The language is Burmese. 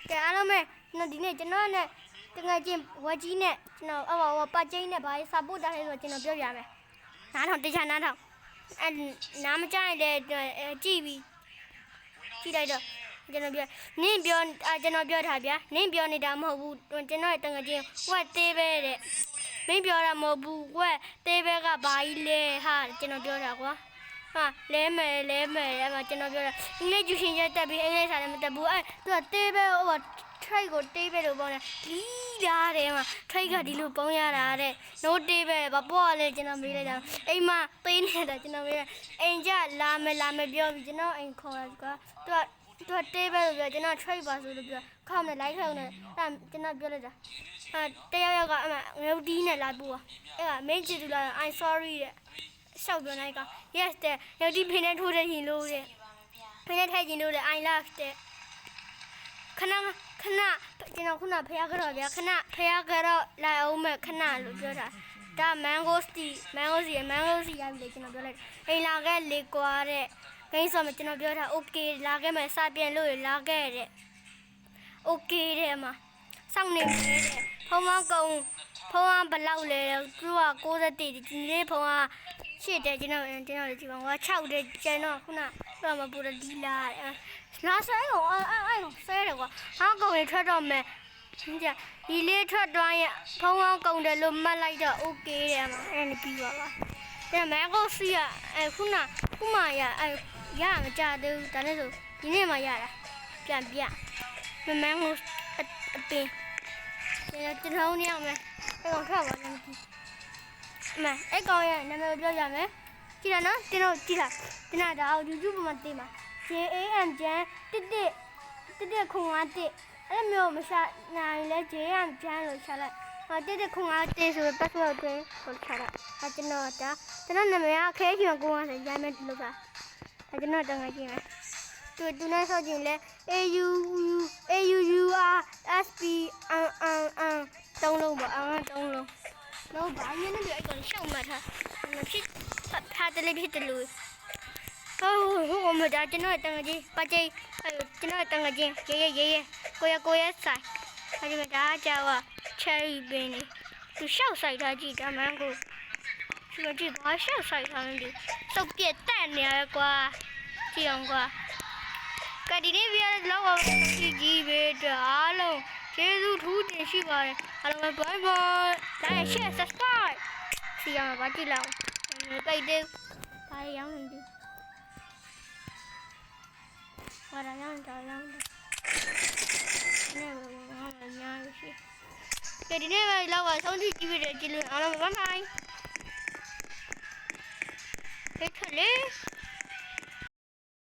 ကဲအားလုံးပဲဒီနေ့ကျွန်တော်နဲ့တငယ်ချင်းဝက်ကြီးနဲ့ကျွန်တော်ပါကျင်းနဲ့ဘာလို့စာပို့တာလဲဆိုတော့ကျွန်တော်ပြောပြမယ်နားထောင်တခြားနားထောင်နားမကြိုက်တဲ့ကြည့်ပြီးကြည့်လိုက်တော့ကျွန်တော်ပြောနင်းပြောကျွန်တော်ပြောထားဗျာနင်းပြောနေတာမဟုတ်ဘူးကျွန်တော်ရဲ့တငယ်ချင်းဝက်သေးပဲတဲ့မင်းပြောတာမဟုတ်ဘူးဝက်သေးပဲကဘာကြီးလဲဟာကျွန်တော်ပြောတာကွာဟာလဲမယ်အဲ့မှာကျွန်တော်ပြောတာအင်္ဂလိပ်ကျူရှင်ရက်တက်ပြီးအင်္ဂလိပ်စာလည်းမတက်ဘူးသူကသေးပဲဟိုtrade ကိုတေးပဲလို့ပေါင်းတယ်လီးလာတယ်မှာ trade ကဒီလိုပေါင်းရတာတဲ့ no တေးပဲဘာပေါ့လဲကျွန်တော်မေးလိုက်တာအိမ်မှာသေးနေတာကျွန်တော်မေးအိမ်ကြလာမယ်ပြောပြီးကျွန်တော်အိမ်ခေါ်တာသူကတေးပဲလို့ပြောကျွန်တော် trade ပါဆိုလို့ပြောခေါင်းနဲ့ live ထောင်နဲ့အဲ့ကျွန်တော်ပြောလိုက်တာတယောက်ကငရုတ်တီးနဲ့လာပို့အဲ့က main ချစ်သူလာ I'm sorry တဲ့ရှောက်ပြောလိုက်က yes တဲ့ရုတ်တီးဖိနေထိုးတဲ့ရင်လို့တဲ့ဖိနေထိုက်ရင်လို့တဲ့ I love တဲ့ခဏကျွန်တော်ခုနဖျားကြော်ဗျာခဏဖျားကြော်လိုက်အောင်မဲ့ခဏလို့ပြောတာဒါ mango si ရပြီလေကျွန်တော်ပြောလိုက်အိမ်လာခဲ့လေကွာတဲ့ဂိမ်းဆိုမှကျွန်တော်ပြောတာ okay လာခဲ့မယ်စပြန်လို့လာခဲ့တဲ့ okay တဲ့မှာစောင့်နေမယ်တဲ့ဖုန်းကဘလောက်လဲသူက61ဒီနေ့ဖုန်းက8တယ်ကျွန်တော်ဒီကောင်က6တယ်ကျွန်တော်ခုနတော့မပူရဒီလာလာဆိုင်ကိုအဲ့ဆဲတယ်ကွာဟာကောင်ရထွက်တော့မယ်ဒီလေးထွက်သွားရင်ဖုန်းကောင်တယ်လို့မှတ်လိုက်တော့ okay တယ်မှာအဲ့ဒါပြီးပါပါဒါမန်ဂိုစီကခုမှရမကြသေးဘူးဒါနဲ့ဆိုဒီနေ့မှရတာပြန်ပြမန်ဂိုအပင်ကျွန်တော်နေရမယ်အဲ့ကောင်ထွက်ပါမယ်အဲ့ကောင်ရဲ့နာမည်ပြောရမယ်ကြည့်ရနော်ကျွန်တော်ကြည့်လားဒါ YouTube မှာတင်ပါ JAM ကျန်းတစ်ခုငါတစ်အဲ့လိုမျိုးမရှာနိုင်လဲ JAM ကျန်းလို့ရှာလိုက်တစ်ခုငါတစ်ဆိုပတ်သက်တယ်ကိုရှာလိုက်ကျွန်တော်နာမည်အခဲချင်ကိုကလည်းရိုင်းမဲ့လို့ပါကျွန်တော်တငယ်ချင်းပဲသူနဲ့ဆော့ချင်းလဲ AUURSPN တုံးလုံးပါတုံးလုံးတော့ဘာရင်းနေအဲ့ကောင်ရှောက်မှထားဖြစ်ထားတယ်ဖြစ်တယ်လို့ဟိုမဒါကျွန်တော်တငယ်ချင်းပါကျိကျွန်တော်တငယ်ချင်းရေးကိုရဆိုင်အဲ့ဒီမှာဒါကြောက် cherry ပင်နေသူရှောက်ဆိုင်ထားကြည့်တမန်ကိုသူကြည့်ဘာရှောက်ဆိုင်ထားလဲစုပ်ပြက်တက်နေရကွာကြည့်အောင်ကွာကဒီနေ့ပြရလောက်ကြီးပဲဒါအားလုံးကျေးဇူးထူးတင်ရှိပါတယ်အားလုံး bye bye like share subscribe စီအောင်ပါကြည့်လောက်ပိတ်တယ်ဘာရောင်းနေတယ်ဘာရောင်းတယ်နေဘာညာရှိကဲဒီနေ့ပဲလောက်ကဆုံးဖြတ်ကြည့်ပြီးကြည့်လို့အားလုံး bye bye ဟဲ့ခလေး